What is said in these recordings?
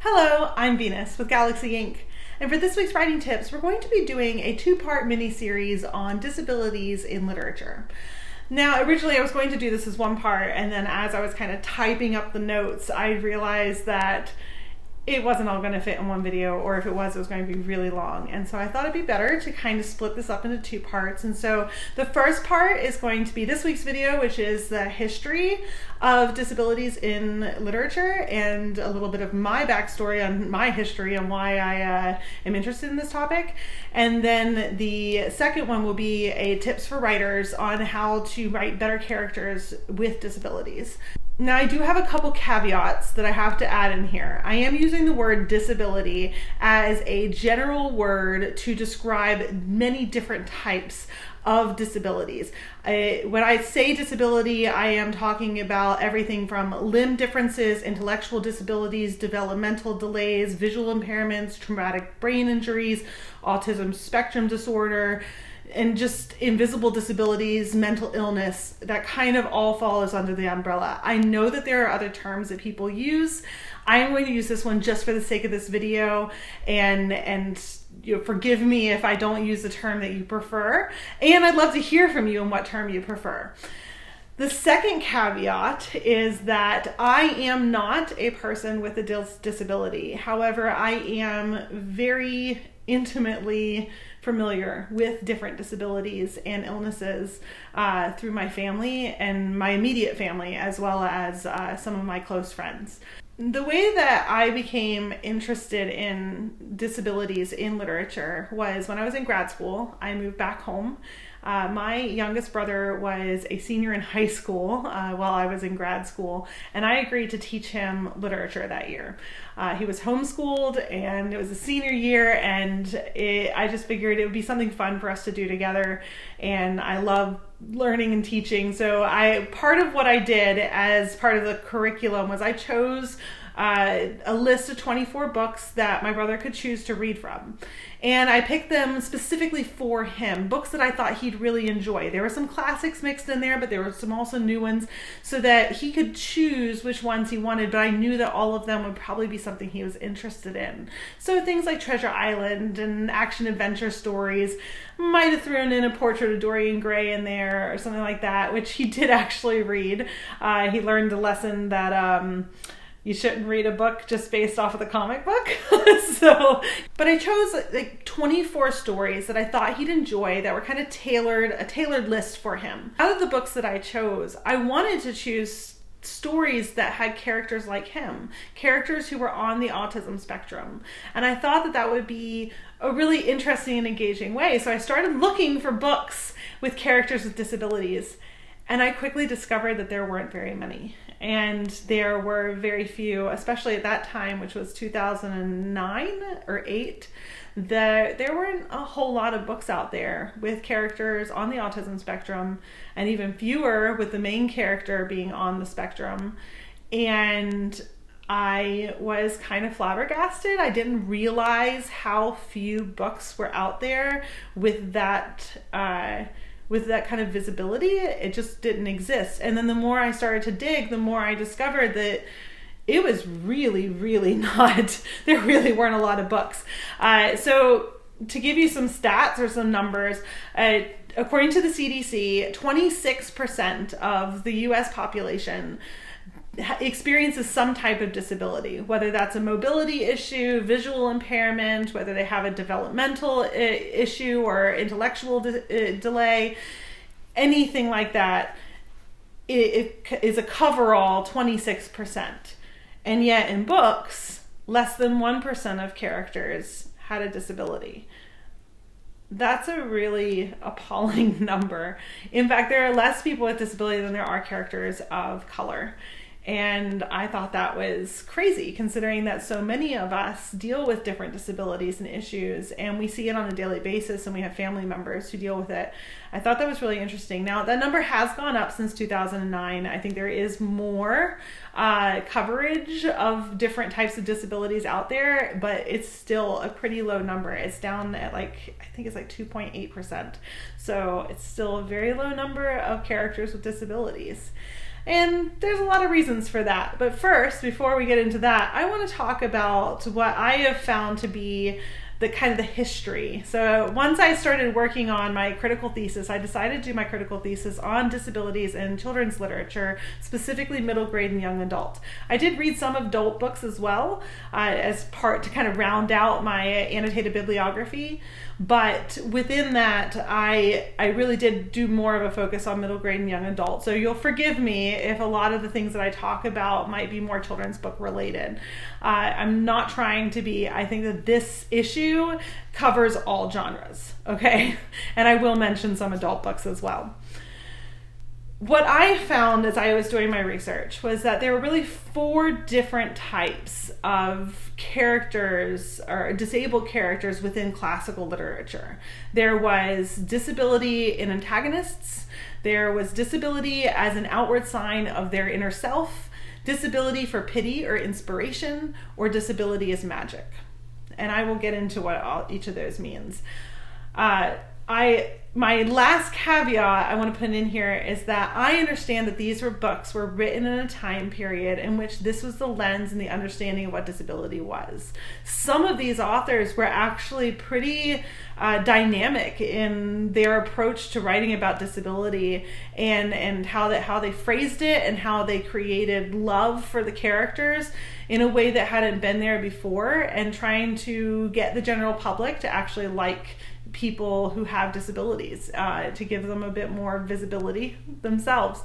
Hello, I'm Venus with Galaxy Inc. And for this week's writing tips, we're going to be doing a two-part mini-series on disabilities in literature. Now, originally I was going to do this as one part, and then as I was kind of typing up the notes, I realized that it wasn't all going to fit in one video, or if it was going to be really long. And so I thought it'd be better to kind of split this up into two parts. And so the first part is going to be this week's video, which is the history of disabilities in literature and a little bit of my backstory on my history and why I am interested in this topic. And then the second one will be a tips for writers on how to write better characters with disabilities. Now, I do have a couple caveats that I have to add in here. I am using the word disability as a general word to describe many different types of disabilities. When I say disability, I am talking about everything from limb differences, intellectual disabilities, developmental delays, visual impairments, traumatic brain injuries, autism spectrum disorder, and just invisible disabilities, mental illness. That kind of all falls under the umbrella. I know that there are other terms that people use. I am going to use this one just for the sake of this video, and you know, forgive me if I don't use the term that you prefer, and I'd love to hear from you on what term you prefer. The second caveat is that I am not a person with a disability. However, I am very intimately familiar with different disabilities and illnesses through my family and my immediate family, as well as some of my close friends. The way that I became interested in disabilities in literature was when I was in grad school. I moved back home. My youngest brother was a senior in high school while I was in grad school, and I agreed to teach him literature that year. He was homeschooled, and it was a senior year, and I just figured it would be something fun for us to do together, and I love learning and teaching. So part of what I did as part of the curriculum was I chose a list of 24 books that my brother could choose to read from. And I picked them specifically for him, books that I thought he'd really enjoy. There were some classics mixed in there, but there were some also new ones, so that he could choose which ones he wanted, but I knew that all of them would probably be something he was interested in. So things like Treasure Island and action-adventure stories. Might have thrown in a Portrait of Dorian Gray in there or something like that, which he did actually read. He learned a lesson that you shouldn't read a book just based off of the comic book. But I chose like 24 stories that I thought he'd enjoy that were kind of a tailored list for him. Out of the books that I chose, I wanted to choose stories that had characters like him, characters who were on the autism spectrum. And I thought that that would be a really interesting and engaging way. So I started looking for books with characters with disabilities. And I quickly discovered that there weren't very many. And there were very few, especially at that time, which was 2009 or 8, that there weren't a whole lot of books out there with characters on the autism spectrum, and even fewer with the main character being on the spectrum. And I was kind of flabbergasted. I didn't realize how few books were out there with that kind of visibility. It just didn't exist. And then the more I started to dig, the more I discovered that it was really, really not, there really weren't a lot of books. So to give you some stats or some numbers, according to the CDC, 26% of the US population experiences some type of disability, whether that's a mobility issue, visual impairment, whether they have a developmental issue or intellectual delay, anything like that. It is a coverall 26%. And yet in books, less than 1% of characters had a disability. That's a really appalling number. In fact, there are less people with disability than there are characters of color. And I thought that was crazy, considering that so many of us deal with different disabilities and issues, and we see it on a daily basis, and we have family members who deal with it. I thought that was really interesting. Now, that number has gone up since 2009. I think there is more coverage of different types of disabilities out there, but it's still a pretty low number. It's down at I think it's 2.8%. So it's still a very low number of characters with disabilities. And there's a lot of reasons for that. But first, before we get into that, I want to talk about what I have found to be the kind of the history. So once I started working on my critical thesis, I decided to do my critical thesis on disabilities in children's literature, specifically middle grade and young adult. I did read some adult books as well, as part to kind of round out my annotated bibliography. But within that, I really did do more of a focus on middle grade and young adult. So you'll forgive me if a lot of the things that I talk about might be more children's book related. I'm not trying to be. I think that this issue covers all genres, okay? And I will mention some adult books as well. What I found as I was doing my research was that there were really 4 different types of characters or disabled characters within classical literature. There was disability in antagonists, there was disability as an outward sign of their inner self, disability for pity or inspiration, or disability as magic. And I will get into what each of those means. My last caveat I want to put in here is that I understand that these books were written in a time period in which this was the lens and the understanding of what disability was. Some of these authors were actually pretty dynamic in their approach to writing about disability and how they phrased it and how they created love for the characters in a way that hadn't been there before, and trying to get the general public to actually like people who have disabilities, to give them a bit more visibility themselves.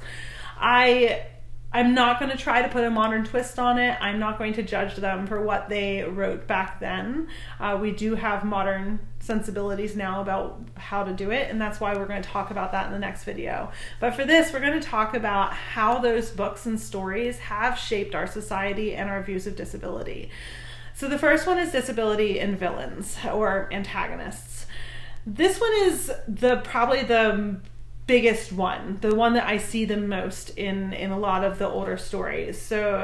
I'm not going to try to put a modern twist on it. I'm not going to judge them for what they wrote back then. We do have modern sensibilities now about how to do it, and that's why we're going to talk about that in the next video. But for this, we're going to talk about how those books and stories have shaped our society and our views of disability. So the first one is disability in villains or antagonists. This one is probably the biggest one, the one that I see the most in a lot of the older stories. So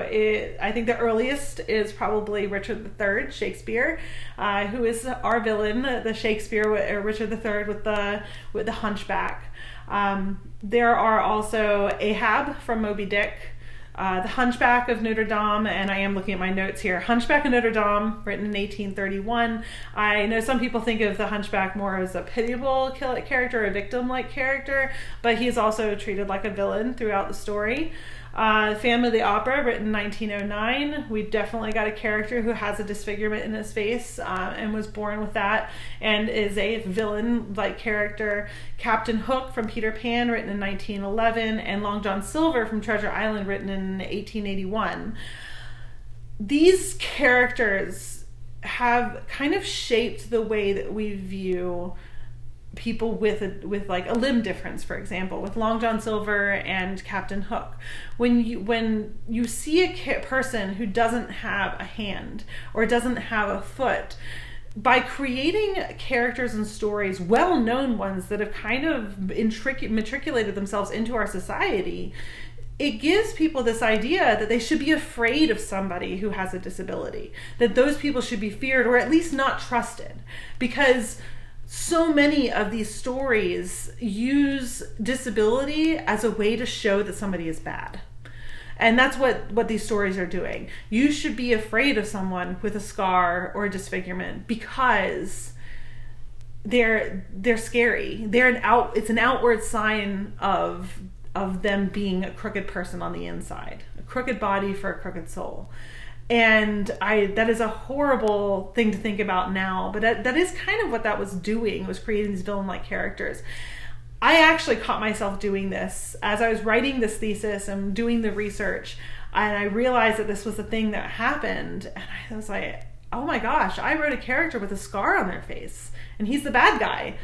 I think the earliest is probably Richard III, Shakespeare, who is our villain, the Shakespeare or Richard III with the hunchback. There are also Ahab from Moby Dick, the Hunchback of Notre Dame, and I am looking at my notes here. Hunchback of Notre Dame, written in 1831. I know some people think of the Hunchback more as a pitiable character, a victim-like character, but he's also treated like a villain throughout the story. Phantom of the Opera, written in 1909. We definitely got a character who has a disfigurement in his face and was born with that and is a villain-like character. Captain Hook from Peter Pan, written in 1911, and Long John Silver from Treasure Island, written in 1881. These characters have kind of shaped the way that we view people with like a limb difference, for example, with Long John Silver and Captain Hook. When you see a person who doesn't have a hand or doesn't have a foot, by creating characters and stories, well-known ones that have kind of matriculated themselves into our society, it gives people this idea that they should be afraid of somebody who has a disability, that those people should be feared or at least not trusted, because so many of these stories use disability as a way to show that somebody is bad. And that's what these stories are doing. You should be afraid of someone with a scar or a disfigurement because they're scary. It's an outward sign of them being a crooked person on the inside, a crooked body for a crooked soul. And that is a horrible thing to think about now, but that is kind of what that was doing, was creating these villain-like characters. I actually caught myself doing this as I was writing this thesis and doing the research, and I realized that this was the thing that happened, and I was like, oh my gosh, I wrote a character with a scar on their face, and he's the bad guy.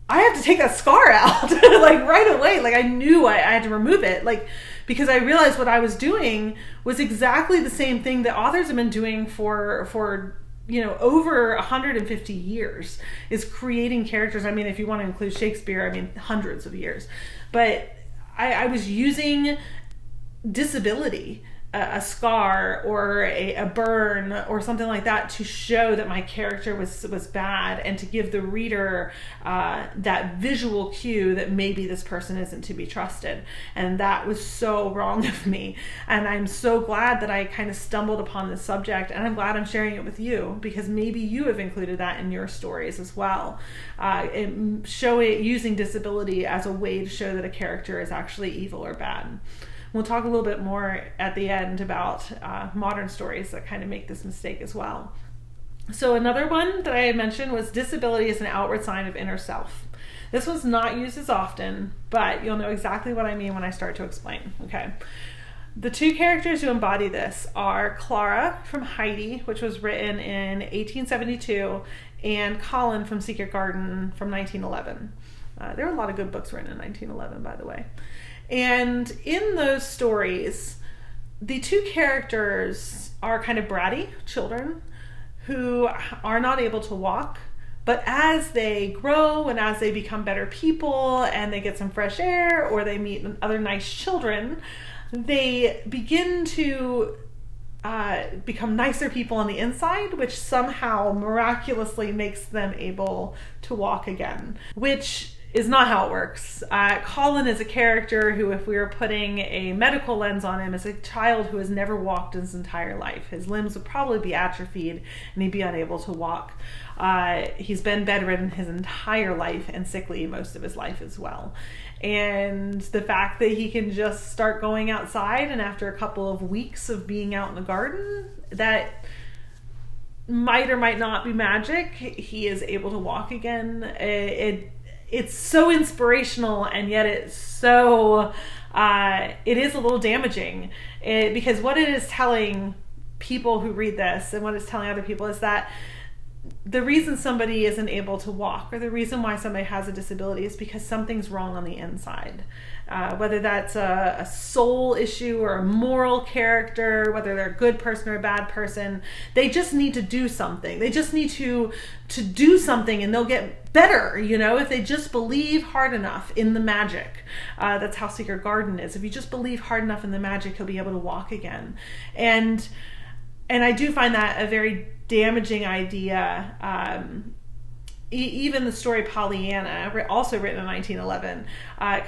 I have to take that scar out like right away. Like I knew I had to remove it, like, because I realized what I was doing was exactly the same thing that authors have been doing for over 150 years, is creating characters. I mean, if you want to include Shakespeare, I mean, hundreds of years. But I was using disability a scar or a burn or something like that to show that my character was bad, and to give the reader that visual cue that maybe this person isn't to be trusted. And that was so wrong of me. And I'm so glad that I kind of stumbled upon this subject, and I'm glad I'm sharing it with you, because maybe you have included that in your stories as well. Using disability as a way to show that a character is actually evil or bad. We'll talk a little bit more at the end about modern stories that kind of make this mistake as well. So another one that I had mentioned was disability is an outward sign of inner self. This was not used as often, but you'll know exactly what I mean when I start to explain. Okay. The two characters who embody this are Clara from Heidi, which was written in 1872, and Colin from Secret Garden from 1911. There are a lot of good books written in 1911, by the way. And in those stories, the two characters are kind of bratty children who are not able to walk, but as they grow and as they become better people and they get some fresh air or they meet other nice children, they begin to become nicer people on the inside, which somehow miraculously makes them able to walk again, which is not how it works. Colin is a character who, if we were putting a medical lens on him, is a child who has never walked in his entire life. His limbs would probably be atrophied and he'd be unable to walk. He's been bedridden his entire life and sickly most of his life as well. And the fact that he can just start going outside, and after a couple of weeks of being out in the garden, that might or might not be magic, he is able to walk again. It's so inspirational, and yet it's so, it is a little damaging, because what it is telling people who read this and what it's telling other people is that the reason somebody isn't able to walk, or the reason why somebody has a disability, is because something's wrong on the inside. Whether that's a soul issue or a moral character, whether they're a good person or a bad person, they just need to do something. They just need to do something and they'll get better, if they just believe hard enough in the magic. That's how Secret Garden is. If you just believe hard enough in the magic, you'll be able to walk again. And I do find that a very damaging idea. Even the story Pollyanna, also written in 1911,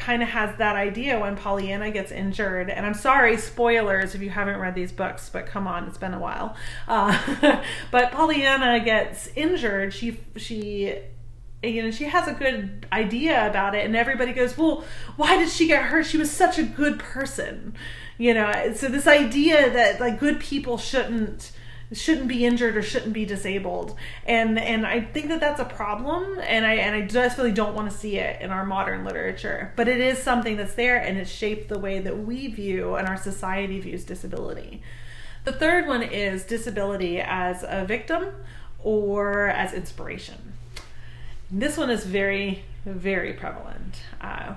kind of has that idea when Pollyanna gets injured. And I'm sorry, spoilers if you haven't read these books, but come on, it's been a while. But Pollyanna gets injured. She has a good idea about it, and everybody goes, well, why did she get hurt? She was such a good person. So this idea that like good people shouldn't be injured or shouldn't be disabled, and I think that that's a problem, and I just really don't want to see it in our modern literature. But it is something that's there, and it's shaped the way that we view and our society views disability. The third one is disability as a victim or as inspiration. This one is very, very prevalent.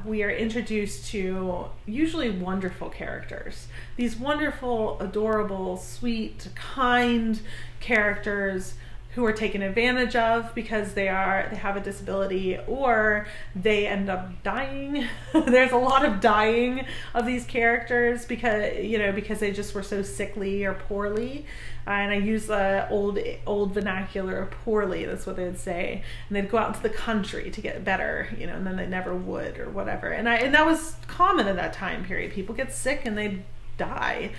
We are introduced to usually wonderful characters. These wonderful, adorable, sweet, kind characters who are taken advantage of because they have a disability, or they end up dying. There's a lot of dying of these characters because they just were so sickly or poorly. And I use the old vernacular of poorly. That's what they would say. And they'd go out into the country to get better, and then they never would or whatever. And that was common in that time period. People get sick and they die.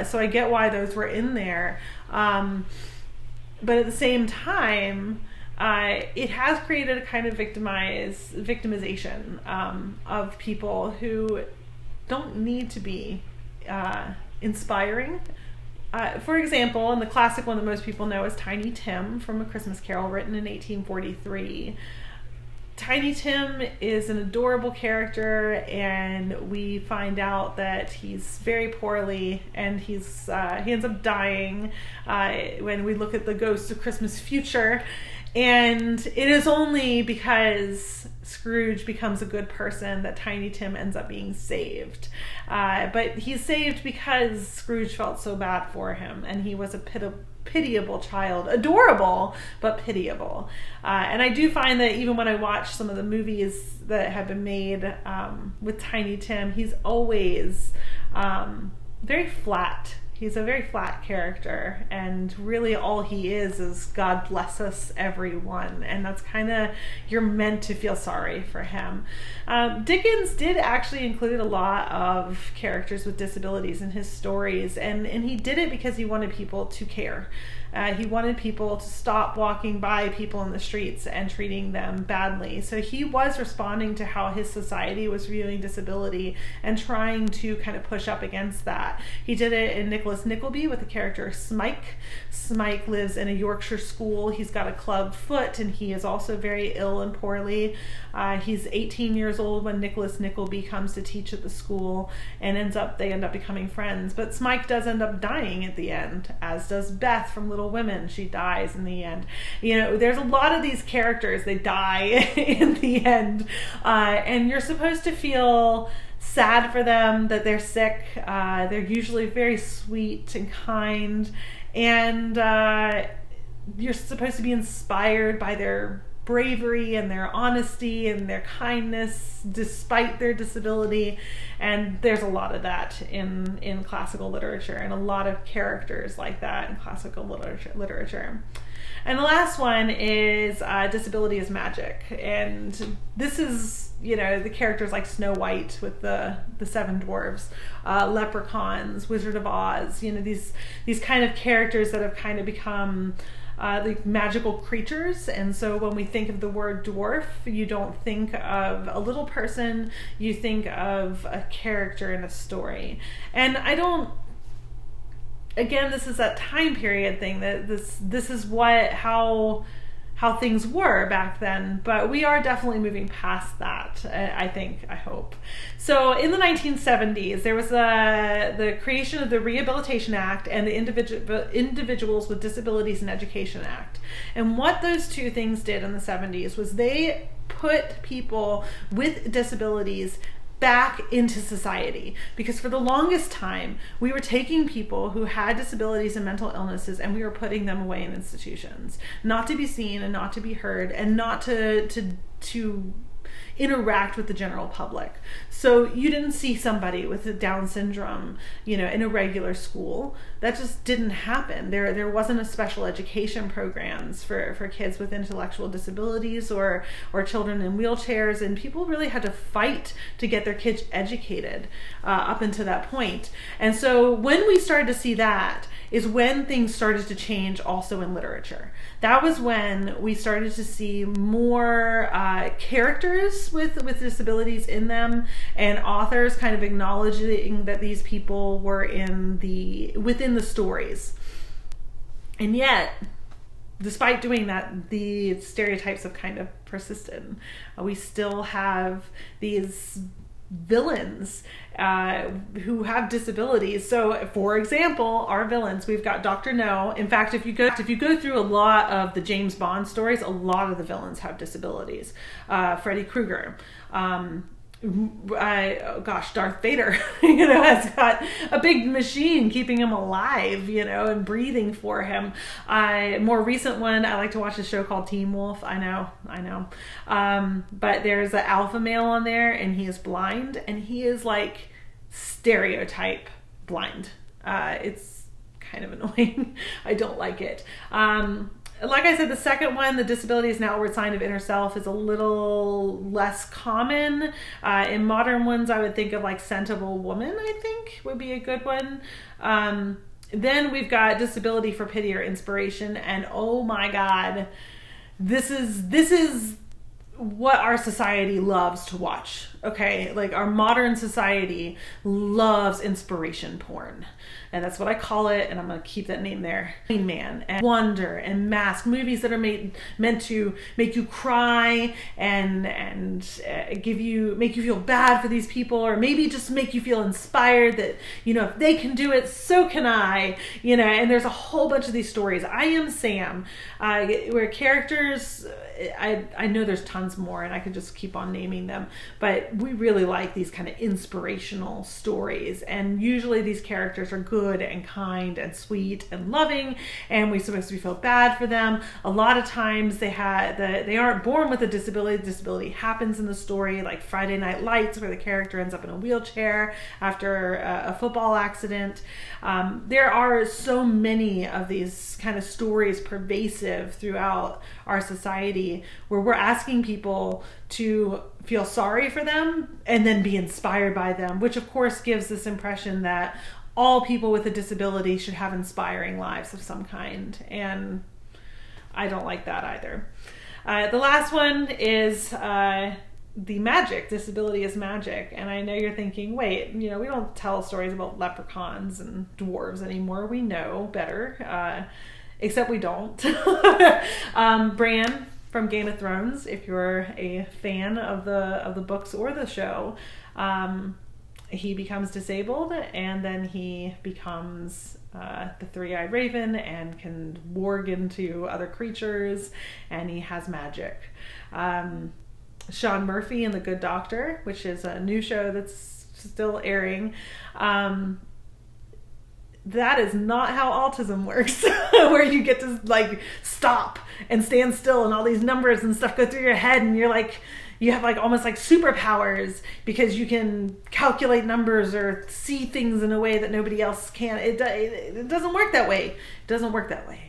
So I get why those were in there. But at the same time, it has created a kind of victimization of people who don't need to be inspiring. For example, and the classic one that most people know is Tiny Tim from A Christmas Carol, written in 1843. Tiny Tim is an adorable character, and we find out that he's very poorly, and he ends up dying when we look at the Ghost of Christmas Future. And it is only because Scrooge becomes a good person that Tiny Tim ends up being saved. But he's saved because Scrooge felt so bad for him, and he was a pitiable child. Adorable, but pitiable. And I do find that even when I watch some of the movies that have been made with Tiny Tim, he's always very flat. He's a very flat character, and really all he is God bless us everyone, and that's kind of, you're meant to feel sorry for him. Dickens did actually include a lot of characters with disabilities in his stories, and he did it because he wanted people to care. He wanted people to stop walking by people in the streets and treating them badly. So he was responding to how his society was viewing disability and trying to kind of push up against that. He did it in Nicholas Nickleby with the character Smike. Smike lives in a Yorkshire school. He's got a clubbed foot, and he is also very ill and poorly. He's 18 years old when Nicholas Nickleby comes to teach at the school, and they end up becoming friends. But Smike does end up dying at the end, as does Beth from Little Women. She dies in the end. There's a lot of these characters, they die in the end, and you're supposed to feel sad for them that they're sick. They're usually very sweet and kind, and you're supposed to be inspired by their bravery and their honesty and their kindness despite their disability. And there's a lot of that in classical literature, and a lot of characters like that in classical literature. And the last one is Disability is Magic. And this is, the characters like Snow White with the seven dwarves, leprechauns, Wizard of Oz, these kind of characters that have kind of become like magical creatures. And so when we think of the word dwarf, you don't think of a little person, you think of a character in a story. And again, this is that time period thing, that this is how things were back then, but we are definitely moving past that, I hope. So in the 1970s, there was the creation of the Rehabilitation Act and the Individuals with Disabilities in Education Act. And what those two things did in the 70s was they put people with disabilities back into society, because for the longest time we were taking people who had disabilities and mental illnesses and we were putting them away in institutions, not to be seen and not to be heard and not to interact with the general public. So you didn't see somebody with Down syndrome, in a regular school. That just didn't happen. There wasn't a special education programs for kids with intellectual disabilities or children in wheelchairs, and people really had to fight to get their kids educated up until that point. And so when we started to see that is when things started to change also in literature. That was when we started to see more characters with disabilities in them, and authors kind of acknowledging that these people were within the stories. And yet, despite doing that, the stereotypes have kind of persisted. We still have these villains who have disabilities. So, for example, our villains, we've got Dr. No. In fact, if you go through a lot of the James Bond stories, a lot of the villains have disabilities. Freddy Krueger. Darth Vader, has got a big machine keeping him alive, and breathing for him. More recent one, I like to watch a show called Teen Wolf. I know. But there's an alpha male on there, and he is blind, and he is like stereotype blind. It's kind of annoying. I don't like it. Like I said, the second one, the disability is an outward sign of inner self, is a little less common. In modern ones, I would think of like Sentable Woman, I think would be a good one. Then we've got disability for pity or inspiration. And oh my God, this is what our society loves to watch. Okay, like our modern society loves inspiration porn, and that's what I call it, and I'm gonna keep that name there. Rain Man and Wonder and Mask, movies that are meant to make you cry and make you feel bad for these people, or maybe just make you feel inspired that if they can do it, so can I. And there's a whole bunch of these stories. I Am Sam, where characters. I know there's tons tons more, and I could just keep on naming them. But we really like these kind of inspirational stories, and usually these characters are good and kind and sweet and loving, and we're supposed to feel bad for them. A lot of times they aren't born with a disability. The disability happens in the story, like Friday Night Lights, where the character ends up in a wheelchair after a football accident. There are so many of these kind of stories pervasive throughout our society where we're asking people to feel sorry for them and then be inspired by them, which of course gives this impression that all people with a disability should have inspiring lives of some kind. And I don't like that either. The last one is the magic. Disability is magic. And I know you're thinking, wait, we don't tell stories about leprechauns and dwarves anymore. We know better, except we don't. Bran from Game of Thrones, if you're a fan of the books or the show, he becomes disabled, and then he becomes the three-eyed raven and can warg into other creatures, and he has magic. Sean Murphy in The Good Doctor, which is a new show that's still airing, that is not how autism works, where you get to like stop and stand still and all these numbers and stuff go through your head, and you have like almost like superpowers because you can calculate numbers or see things in a way that nobody else can. It doesn't work that way. It doesn't work that way.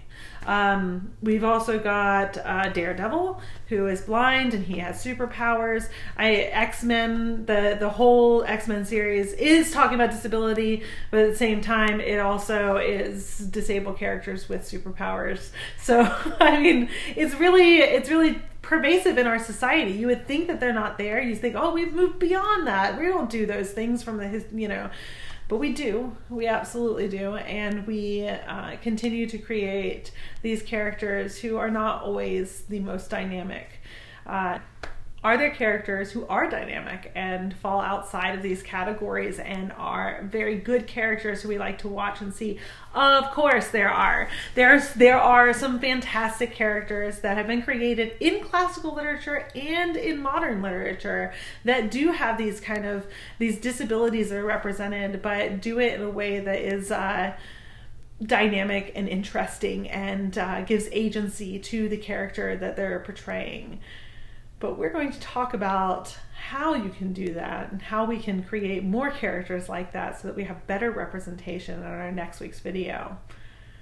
We've also got Daredevil, who is blind and he has superpowers. X-Men, the whole X-Men series is talking about disability, but at the same time, it also is disabled characters with superpowers. So, I mean, it's really pervasive in our society. You would think that they're not there. You think, oh, we've moved beyond that. We don't do those things from but we do. We absolutely do. And we continue to create these characters who are not always the most dynamic. Are there characters who are dynamic and fall outside of these categories and are very good characters who we like to watch and see? Of course there are. There are some fantastic characters that have been created in classical literature and in modern literature that do have these disabilities that are represented, but do it in a way that is dynamic and interesting and gives agency to the character that they're portraying. But we're going to talk about how you can do that and how we can create more characters like that so that we have better representation in our next week's video.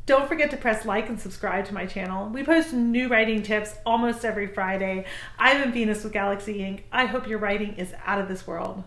Don't forget to press like and subscribe to my channel. We post new writing tips almost every Friday. I've been Venus with Galaxy Ink. I hope your writing is out of this world.